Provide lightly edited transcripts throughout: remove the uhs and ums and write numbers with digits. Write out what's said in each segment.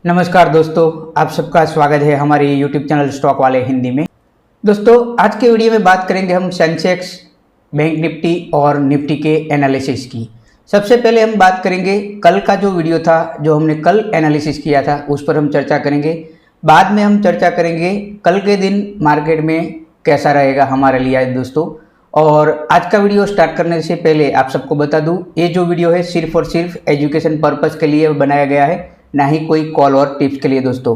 नमस्कार दोस्तों, आप सबका स्वागत है हमारे यूट्यूब चैनल स्टॉक वाले हिंदी में। दोस्तों, आज के वीडियो में बात करेंगे हम सेंसेक्स, बैंक निफ्टी और निफ्टी के एनालिसिस की। सबसे पहले हम बात करेंगे कल का जो वीडियो था, जो हमने कल एनालिसिस किया था, उस पर हम चर्चा करेंगे। बाद में हम चर्चा करेंगे कल के दिन मार्केट में कैसा रहेगा हमारे लिए आज दोस्तों। और आज का वीडियो स्टार्ट करने से पहले आप सबको बता दूं, ये जो वीडियो है सिर्फ और सिर्फ एजुकेशन पर्पस के लिए बनाया गया है, ना ही कोई कॉल और टिप्स के लिए दोस्तों।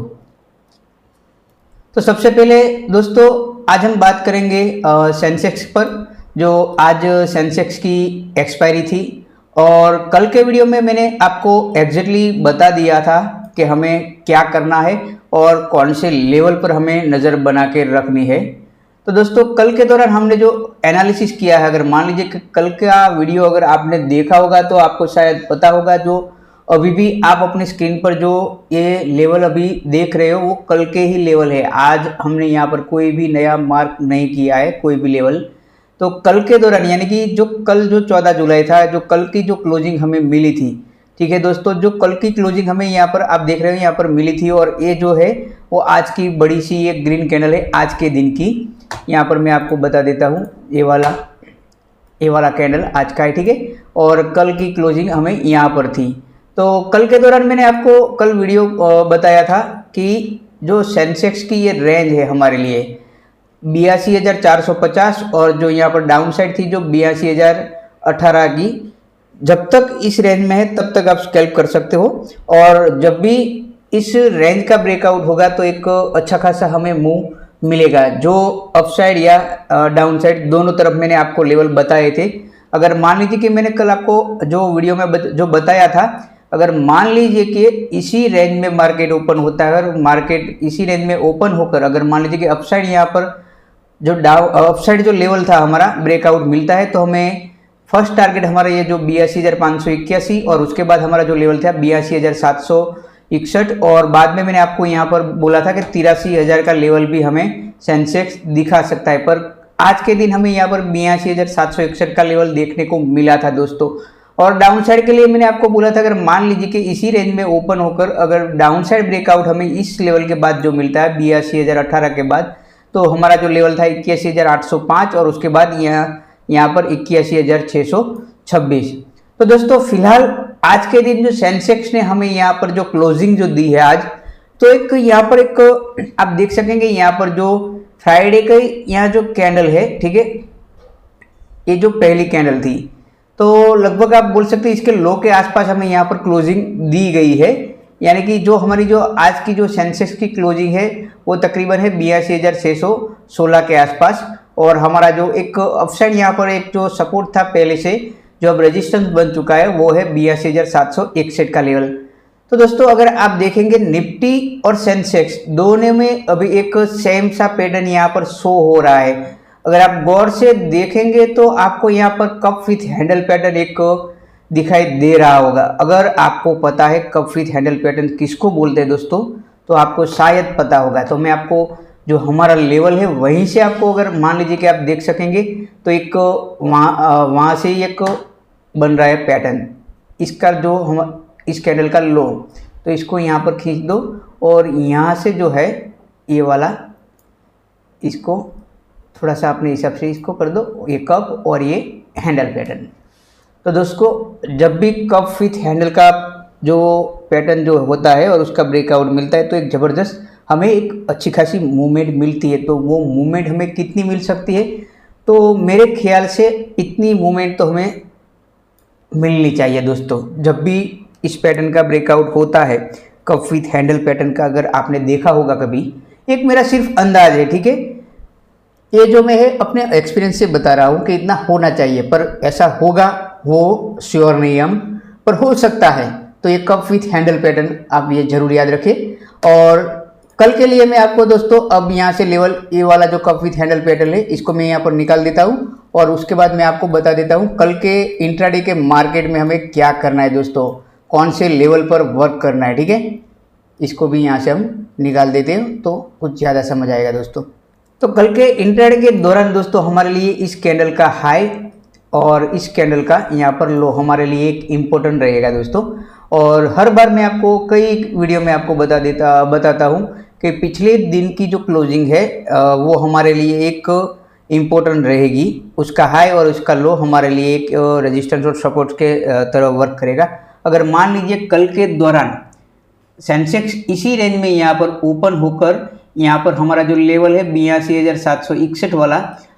तो सबसे पहले दोस्तों आज हम बात करेंगे सेंसेक्स पर, जो आज सेंसेक्स की एक्सपायरी थी। और कल के वीडियो में मैंने आपको एग्जैक्टली बता दिया था कि हमें क्या करना है और कौन से लेवल पर हमें नज़र बना के रखनी है। तो दोस्तों कल के दौरान हमने जो एनालिसिस किया है, अगर मान लीजिए कि कल का वीडियो अगर आपने देखा होगा तो आपको शायद पता होगा, जो अभी भी आप अपनी स्क्रीन पर जो ये लेवल अभी देख रहे हो वो कल के ही लेवल है। आज हमने यहाँ पर कोई भी नया मार्क नहीं किया है, कोई भी लेवल। तो कल के दौरान यानी कि जो कल जो 14 जुलाई था, जो कल की जो क्लोजिंग हमें मिली थी, ठीक है दोस्तों, जो कल की क्लोजिंग हमें यहाँ पर आप देख रहे हो यहाँ पर मिली थी, और ये जो है वो आज की बड़ी सी एक ग्रीन कैंडल है आज के दिन की। यहाँ पर मैं आपको बता देता हूँ, ये वाला कैंडल आज का है, ठीक है। और कल की क्लोजिंग हमें यहाँ पर थी। तो कल के दौरान मैंने आपको कल वीडियो बताया था कि जो सेंसेक्स की ये रेंज है हमारे लिए 82,450, और जो यहाँ पर डाउन साइड थी जो 82,018 की, जब तक इस रेंज में है तब तक आप स्कैल्प कर सकते हो। और जब भी इस रेंज का ब्रेकआउट होगा तो एक अच्छा खासा हमें मूव मिलेगा, जो अपसाइड या डाउन साइड दोनों तरफ मैंने आपको लेवल बताए थे। अगर मान लीजिए कि मैंने कल आपको जो वीडियो में जो बताया था, अगर मान लीजिए कि इसी रेंज में मार्केट ओपन होता है, अगर मार्केट इसी रेंज में ओपन होकर अगर मान लीजिए कि अपसाइड यहाँ पर जो अपसाइड जो लेवल था हमारा ब्रेकआउट मिलता है, तो हमें फर्स्ट टारगेट हमारा ये जो 82,581 और उसके बाद हमारा जो लेवल था 82,761, और बाद में मैंने आपको यहाँ पर बोला था कि 83,000 का लेवल भी हमें सेंसेक्स दिखा सकता है। पर आज के दिन हमें यहाँ पर 82,761 का लेवल देखने को मिला था दोस्तों। और डाउन साइड के लिए मैंने आपको बोला था, अगर मान लीजिए कि इसी रेंज में ओपन होकर अगर डाउन साइड ब्रेकआउट हमें इस लेवल के बाद जो मिलता है 82,018 के बाद, तो हमारा जो लेवल था 81,805, और उसके बाद यहाँ पर 81,626। तो दोस्तों फिलहाल आज के दिन जो सेंसेक्स ने हमें यहाँ पर जो क्लोजिंग जो दी है आज, तो एक यहाँ पर एक आप देख सकेंगे यहाँ पर जो फ्राइडे का यहाँ जो कैंडल है, ठीक है, ये जो पहली कैंडल थी, तो लगभग आप बोल सकते हैं इसके लो के आसपास हमें यहाँ पर क्लोजिंग दी गई है। यानी कि जो हमारी जो आज की जो सेंसेक्स की क्लोजिंग है वो तकरीबन है 82,616 के आसपास। और हमारा जो एक अपसाइड यहाँ पर एक जो सपोर्ट था पहले से, जो अब रेजिस्टेंस बन चुका है, वो है 82,761 का लेवल। तो दोस्तों अगर आप देखेंगे निफ्टी और सेंसेक्स दोनों में अभी एक सेम सा पैटर्न यहाँ पर शो हो रहा है। अगर आप गौर से देखेंगे तो आपको यहाँ पर कप विथ हैंडल पैटर्न एक दिखाई दे रहा होगा। अगर आपको पता है कप विथ हैंडल पैटर्न किसको बोलते हैं दोस्तों, तो आपको शायद पता होगा। तो मैं आपको जो हमारा लेवल है वहीं से आपको अगर मान लीजिए कि आप देख सकेंगे, तो एक वहाँ से ही एक बन रहा है पैटर्न, इसका जो हम इस कैंडल का लो, तो इसको यहाँ पर खींच दो, और यहाँ से जो है ये वाला, इसको थोड़ा सा अपने हिसाब से इसको कर दो, ये कप और ये हैंडल पैटर्न। तो दोस्तों जब भी कप विथ हैंडल का जो पैटर्न जो होता है और उसका ब्रेकआउट मिलता है, तो एक ज़बरदस्त हमें एक अच्छी खासी मूवमेंट मिलती है। तो वो मूवमेंट हमें कितनी मिल सकती है, तो मेरे ख्याल से इतनी मूवमेंट तो हमें मिलनी चाहिए दोस्तों। जब भी इस पैटर्न का ब्रेकआउट होता है, कप विथ हैंडल पैटर्न का, अगर आपने देखा होगा कभी, एक मेरा सिर्फ अंदाज है, ठीक है, ये जो मैं है अपने एक्सपीरियंस से बता रहा हूँ कि इतना होना चाहिए, पर ऐसा होगा वो श्योर नहीं हम, पर हो सकता है। तो ये कप विथ हैंडल पैटर्न आप ये जरूर याद रखें। और कल के लिए मैं आपको दोस्तों अब यहाँ से लेवल ये वाला जो कप विथ हैंडल पैटर्न है, इसको मैं यहाँ पर निकाल देता हूँ, और उसके बाद मैं आपको बता देता हूँ कल के इंट्राडे के मार्केट में हमें क्या करना है दोस्तों, कौन से लेवल पर वर्क करना है, ठीक है। इसको भी यहाँ से हम निकाल देते हैं तो कुछ ज़्यादा समझ आएगा दोस्तों। तो कल के इंट्राडे के दौरान दोस्तों हमारे लिए इस कैंडल का हाई और इस कैंडल का यहाँ पर लो हमारे लिए एक इम्पोर्टेंट रहेगा दोस्तों। और हर बार मैं आपको कई वीडियो में आपको बताता हूँ कि पिछले दिन की जो क्लोजिंग है वो हमारे लिए एक इम्पोर्टेंट रहेगी। उसका हाई और उसका लो हमारे लिए एक रेजिस्टेंस और सपोर्ट के तरह वर्क करेगा। अगर मान लीजिए कल के दौरान सेंसेक्स इसी रेंज में यहाँ पर ओपन होकर यहाँ पर हमारा जो लेवल है 82,761 वाला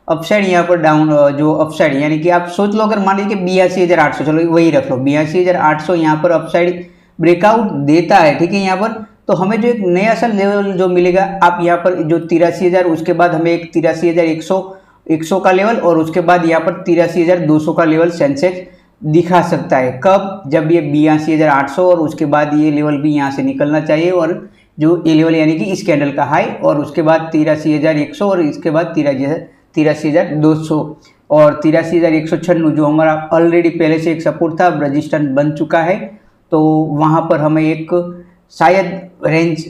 अपसाइड यहाँ पर डाउन जो अपसाइड यानी कि आप सोच लो, अगर मान लीजिए 82,800, चलो वही रख लो 82,800 यहाँ पर अपसाइड ब्रेकआउट देता है, ठीक है। यहाँ पर तो हमें जो एक नया सा लेवल जो मिलेगा, आप यहाँ पर जो 83,000, उसके बाद हमें एक 83,100 का लेवल और उसके बाद यहाँ पर 83,200 का लेवल सेंसेक्स दिखा सकता है। कब? जब ये 82,800 और उसके बाद ये लेवल भी यहाँ से निकलना चाहिए, और जो ये लेवल यानी कि इस कैंडल का हाई और उसके बाद 83,100 और इसके बाद 83,200 और 83,196 जो हमारा ऑलरेडी पहले से एक सपोर्ट था, अब रजिस्टेंस बन चुका है। तो वहाँ पर हमें एक शायद रेंज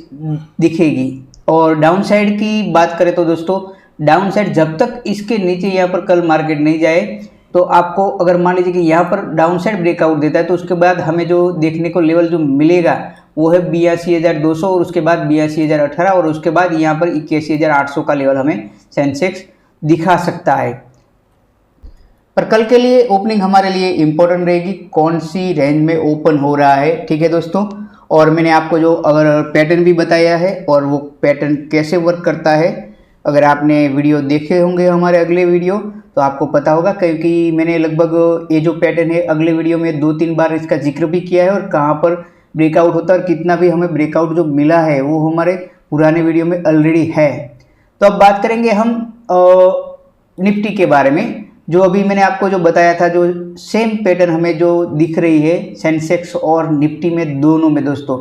दिखेगी। और डाउन साइड की बात करें तो दोस्तों, डाउन साइड जब तक इसके नीचे यहाँ पर कल मार्केट नहीं जाए, तो आपको अगर मान लीजिए कि यहाँ पर डाउन साइड ब्रेकआउट देता है तो उसके बाद हमें जो देखने को लेवल जो मिलेगा वो है 82,200 और उसके बाद 82,018 और उसके बाद यहाँ पर 81,800 का लेवल हमें सेंसेक्स दिखा सकता है। पर कल के लिए ओपनिंग हमारे लिए इम्पोर्टेंट रहेगी, कौन सी रेंज में ओपन हो रहा है, ठीक है दोस्तों। और मैंने आपको जो अगर पैटर्न भी बताया है और वो पैटर्न कैसे वर्क करता है, अगर आपने वीडियो देखे होंगे हमारे अगले वीडियो तो आपको पता होगा, क्योंकि मैंने लगभग ये जो पैटर्न है अगले वीडियो में 2-3 बार इसका जिक्र भी किया है और कहाँ पर ब्रेकआउट होता है और कितना भी हमें ब्रेकआउट जो मिला है वो हमारे पुराने वीडियो में ऑलरेडी है। तो अब बात करेंगे हम निफ्टी के बारे में। जो अभी मैंने आपको जो बताया था, जो सेम पैटर्न हमें जो दिख रही है सेंसेक्स और निफ्टी में, दोनों में दोस्तों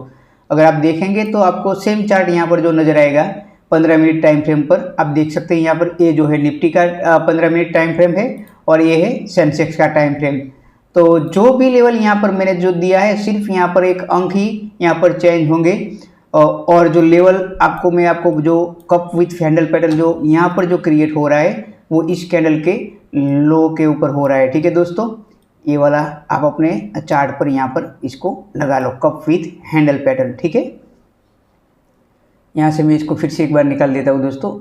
अगर आप देखेंगे तो आपको सेम चार्ट यहाँ पर जो नजर आएगा 15 मिनट टाइम फ्रेम पर, आप देख सकते हैं यहाँ पर ये जो है निफ्टी का 15 मिनट टाइम फ्रेम है और ये है सेंसेक्स का टाइम फ्रेम। तो जो भी लेवल यहाँ पर मैंने जो दिया है सिर्फ यहाँ पर एक अंक ही यहाँ पर चेंज होंगे, और जो लेवल मैं आपको जो कप विथ हैंडल पैटर्न जो यहाँ पर जो क्रिएट हो रहा है वो इस कैंडल के लो के ऊपर हो रहा है, ठीक है दोस्तों। ये वाला आप अपने चार्ट पर यहाँ पर इसको लगा लो, कप विथ हैंडल पैटर्न, ठीक है। यहाँ से मैं इसको फिर से एक बार निकाल देता हूँ दोस्तों।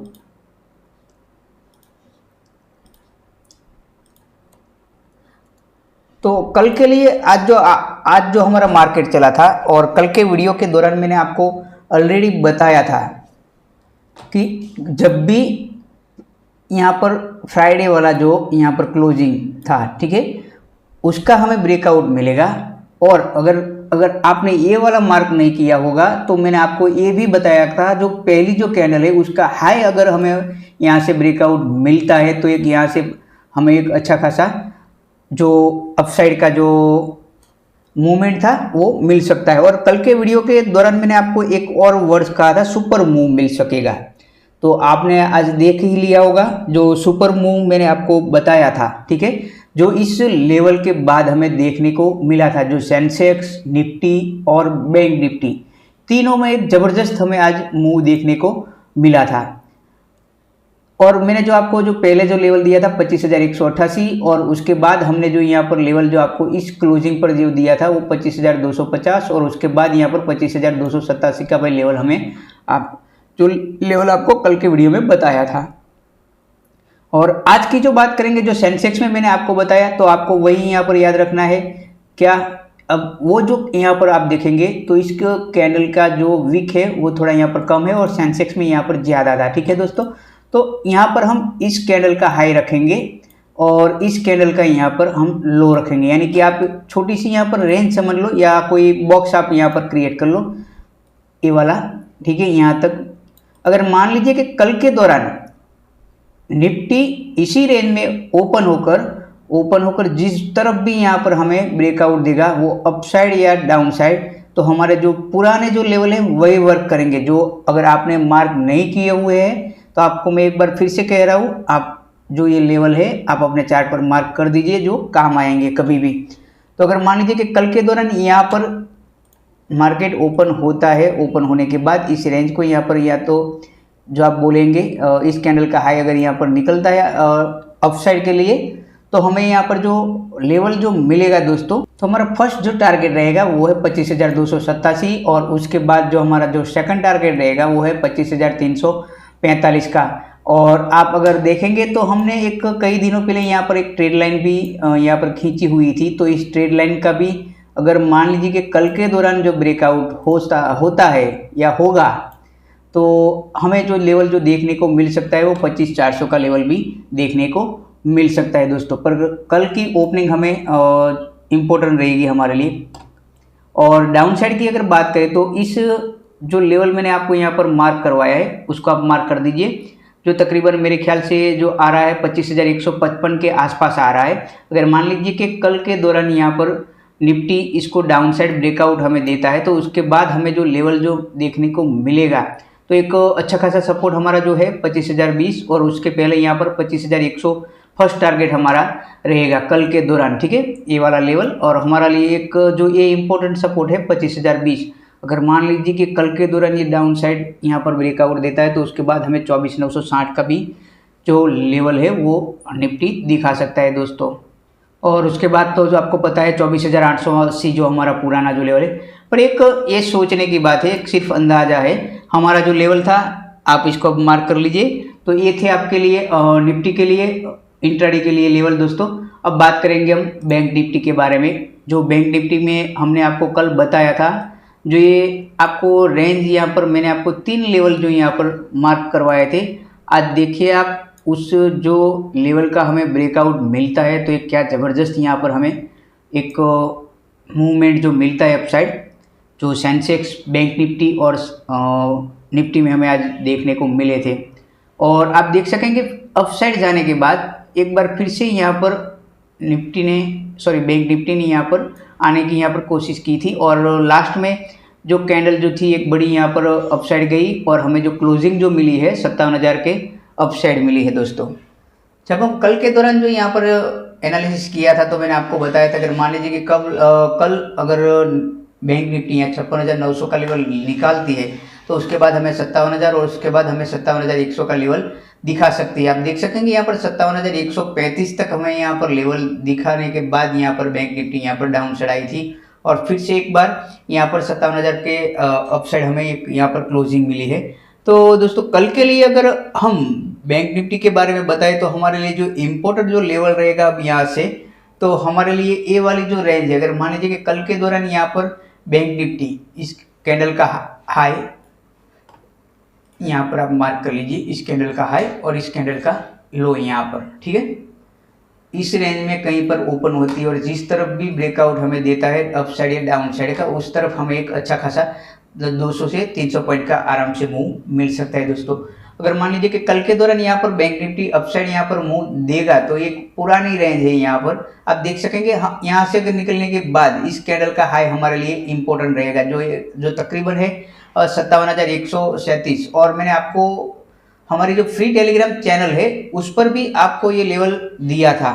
तो कल के लिए आज जो हमारा मार्केट चला था, और कल के वीडियो के दौरान मैंने आपको ऑलरेडी बताया था कि जब भी यहाँ पर फ्राइडे वाला जो यहाँ पर क्लोजिंग था, ठीक है, उसका हमें ब्रेकआउट मिलेगा। और अगर आपने ये वाला मार्क नहीं किया होगा तो मैंने आपको ये भी बताया था, जो पहली जो कैंडल है उसका हाई अगर हमें यहाँ से ब्रेकआउट मिलता है तो एक यहाँ से हमें एक अच्छा खासा जो अपसाइड का जो मूवमेंट था वो मिल सकता है। और कल के वीडियो के दौरान मैंने आपको एक और वर्ड कहा था, सुपर मूव मिल सकेगा। तो आपने आज देख ही लिया होगा जो सुपर मूव मैंने आपको बताया था, ठीक है, जो इस लेवल के बाद हमें देखने को मिला था, जो सेंसेक्स, निफ्टी और बैंक निफ्टी तीनों में एक जबरदस्त हमें आज मूव देखने को मिला था। और मैंने जो आपको जो पहले जो लेवल दिया था 25,188 और उसके बाद हमने जो यहाँ पर लेवल जो आपको इस क्लोजिंग पर जो दिया था वो 25,250 और उसके बाद यहाँ पर 25,287 का भाई लेवल हमें आप जो लेवल आपको कल के वीडियो में बताया था। और आज की जो बात करेंगे, जो सेंसेक्स में मैंने आपको बताया, तो आपको वही यहाँ पर याद रखना है क्या। अब वो जो यहाँ पर आप देखेंगे तो इसके कैंडल का जो विक है वो थोड़ा यहाँ पर कम है और सेंसेक्स में यहाँ पर ज़्यादा था, ठीक है दोस्तों। तो यहाँ पर हम इस कैंडल का हाई रखेंगे और इस कैंडल का यहाँ पर हम लो रखेंगे, यानी कि आप छोटी सी यहाँ पर रेंज समझ लो या कोई बॉक्स आप यहाँ पर क्रिएट कर लो, ये वाला, ठीक है। यहाँ तक अगर मान लीजिए कि कल के दौरान निफ्टी इसी रेंज में ओपन होकर जिस तरफ भी यहाँ पर हमें ब्रेकआउट देगा वो अपसाइड या डाउन साइड, तो हमारे जो पुराने जो लेवल है वही वर्क करेंगे। जो अगर आपने मार्क नहीं किए हुए हैं तो आपको मैं एक बार फिर से कह रहा हूँ, आप जो ये लेवल है आप अपने चार्ट पर मार्क कर दीजिए, जो काम आएंगे कभी भी। तो अगर मान लीजिए कि कल के दौरान यहाँ पर मार्केट ओपन होता है, ओपन होने के बाद इस रेंज को यहाँ पर या तो जो आप बोलेंगे इस कैंडल का हाई अगर यहाँ पर निकलता है अपसाइड के लिए, तो हमें यहाँ पर जो लेवल जो मिलेगा दोस्तों, तो हमारा फर्स्ट जो टारगेट रहेगा वो है 25,287 और उसके बाद जो हमारा जो सेकंड टारगेट रहेगा वो है 25,345 का। और आप अगर देखेंगे तो हमने एक कई दिनों पहले यहाँ पर एक ट्रेड लाइन भी यहाँ पर खींची हुई थी, तो इस ट्रेड लाइन का भी अगर मान लीजिए कि कल के दौरान जो ब्रेकआउट होता है या होगा, तो हमें जो लेवल जो देखने को मिल सकता है वो 25,400 का लेवल भी देखने को मिल सकता है दोस्तों। पर कल की ओपनिंग हमें इम्पोर्टेंट रहेगी हमारे लिए। और डाउन साइड की अगर बात करें तो इस जो लेवल मैंने आपको यहाँ पर मार्क करवाया है उसको आप मार्क कर दीजिए, जो तकरीबन मेरे ख्याल से जो आ रहा है 25,155 के आसपास आ रहा है। अगर मान लीजिए कि कल के दौरान यहाँ पर निफ्टी इसको डाउन साइड ब्रेकआउट हमें देता है तो उसके बाद हमें जो लेवल जो देखने को मिलेगा तो एक अच्छा खासा सपोर्ट हमारा जो है 25,020 और उसके पहले यहाँ पर 25,100 फर्स्ट टारगेट हमारा रहेगा कल के दौरान, ठीक है, ये वाला लेवल। और हमारा लिए एक जो ये इम्पोर्टेंट सपोर्ट है 25,020। अगर मान लीजिए कि कल के दौरान ये डाउन साइड यहाँ पर ब्रेकआउट देता है तो उसके बाद हमें 24,960 का भी जो लेवल है वो निफ्टी दिखा सकता है दोस्तों। और उसके बाद तो जो आपको पता है 24,880 जो हमारा पुराना जो लेवल है। पर एक ये सोचने की बात है, एक सिर्फ अंदाजा है, हमारा जो लेवल था आप इसको अब मार्क कर लीजिए। तो ये थे आपके लिए निफ्टी के लिए इंट्राडे के लिए लेवल दोस्तों। अब बात करेंगे हम बैंक निफ्टी के बारे में। जो बैंक निफ्टी में हमने आपको कल बताया था, जो ये आपको रेंज यहाँ पर मैंने आपको 3 लेवल जो यहाँ पर मार्क करवाए थे, आज देखिए आप उस जो लेवल का हमें ब्रेकआउट मिलता है तो एक क्या ज़बरदस्त यहाँ पर हमें एक मूवमेंट जो मिलता है अपसाइड, जो सेंसेक्स बैंक निफ्टी और निफ्टी में हमें आज देखने को मिले थे। और आप देख सकेंगे अपसाइड जाने के बाद एक बार फिर से यहाँ पर बैंक निफ्टी ने यहाँ पर आने की यहाँ पर कोशिश की थी और लास्ट में जो कैंडल जो थी एक बड़ी यहाँ पर अपसाइड गई और हमें जो क्लोजिंग जो मिली है 57,000 के अपसाइड मिली है दोस्तों। जब हम कल के दौरान जो यहाँ पर एनालिसिस किया था तो मैंने आपको बताया था, अगर मान लीजिए कि कल अगर बैंक निफ्टी यहाँ 56,900 का लेवल निकालती है तो उसके बाद हमें 57,000 और उसके बाद हमें 57,100 का लेवल दिखा सकती है। आप देख सकेंगे यहाँ पर 57,135 तक हमें यहाँ पर लेवल दिखाने के बाद यहाँ पर बैंक निफ्टी यहाँ पर डाउन साइड आई थी और फिर से एक बार यहाँ पर 57,000 के अपसाइड हमें यहाँ पर क्लोजिंग मिली है। तो दोस्तों कल के लिए अगर हम बैंक निफ्टी के बारे में बताएं तो हमारे लिए जो इम्पोर्टेंट जो लेवल रहेगा अब यहाँ से, तो हमारे लिए ए वाली जो रेंज है, अगर मान लीजिए कि कल के दौरान यहाँ पर बैंक निफ्टी इस कैंडल का हाई यहाँ पर आप मार्क कर लीजिए, इस कैंडल का हाई और इस कैंडल का लो यहाँ पर, ठीक है, इस रेंज में कहीं पर ओपन होती है और जिस तरफ भी ब्रेकआउट हमें देता है अप साइड या डाउन साइड का, उस तरफ हमें एक अच्छा खासा 200 से 300 पॉइंट का आराम से मूव मिल सकता है दोस्तों। अगर मान लीजिए कि कल के दौरान यहाँ पर बैंक निफ्टी अपसाइड यहाँ पर मूव देगा तो एक पुरानी रेंज है यहाँ पर आप देख सकेंगे। यहाँ से अगर निकलने के बाद इस कैंडल का हाई हमारे लिए इम्पोर्टेंट रहेगा, जो तकरीबन है 57,137। और मैंने आपको हमारी जो फ्री टेलीग्राम चैनल है उस पर भी आपको ये लेवल दिया था।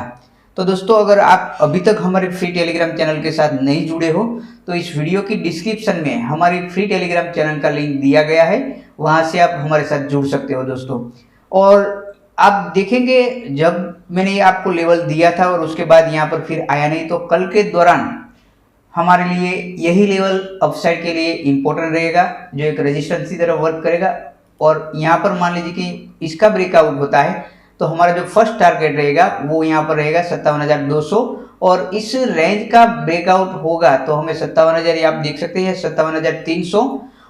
तो दोस्तों अगर आप अभी तक हमारे फ्री टेलीग्राम चैनल के साथ नहीं जुड़े हो तो इस वीडियो की डिस्क्रिप्शन में हमारी फ्री टेलीग्राम चैनल का लिंक दिया गया है, वहां से आप हमारे साथ जुड़ सकते हो दोस्तों। और आप देखेंगे जब मैंने ये आपको लेवल दिया था और उसके बाद यहाँ पर फिर आया नहीं, तो कल के दौरान हमारे लिए यही लेवल अपसाइड के लिए इम्पोर्टेंट रहेगा, जो एक रेजिस्टेंस की तरह वर्क करेगा। और यहाँ पर मान लीजिए कि इसका ब्रेकआउट होता है तो हमारा जो फर्स्ट टारगेट रहेगा वो यहाँ पर रहेगा 57,200 और इस रेंज का ब्रेकआउट होगा तो हमें 57,000 आप देख सकते हैं 57,300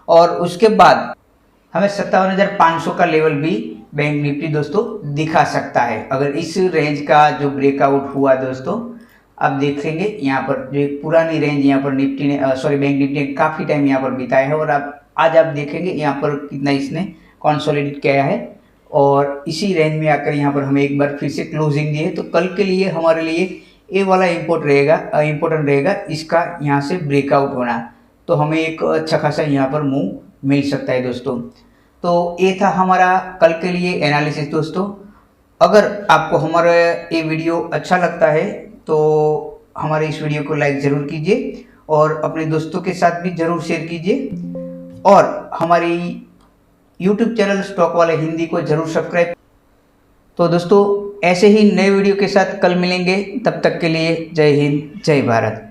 और उसके बाद हमें 57,500 का लेवल भी बैंक निफ्टी दोस्तों दिखा सकता है। अगर इस रेंज का जो ब्रेकआउट हुआ दोस्तों, आप देखेंगे यहाँ पर जो एक पुरानी रेंज यहाँ पर निफ्टी ने बैंक निफ्टी ने काफ़ी टाइम यहाँ पर बिताया है और आज आप देखेंगे यहाँ पर कितना इसने कंसोलिडेट किया है और इसी रेंज में आकर यहाँ पर हमें एक बार फिर से क्लोजिंग दी है। तो कल के लिए हमारे लिए ये वाला इम्पोर्टेंट रहेगा इसका यहाँ से ब्रेकआउट होना, तो हमें एक अच्छा खासा यहाँ पर मूव मिल सकता है दोस्तों। तो ये था हमारा कल के लिए एनालिसिस दोस्तों। अगर आपको हमारा ये वीडियो अच्छा लगता है तो हमारे इस वीडियो को लाइक ज़रूर कीजिए और अपने दोस्तों के साथ भी ज़रूर शेयर कीजिए और हमारी YouTube चैनल स्टॉक वाले हिंदी को ज़रूर सब्सक्राइब। तो दोस्तों ऐसे ही नए वीडियो के साथ कल मिलेंगे। तब तक के लिए जय हिंद, जय भारत।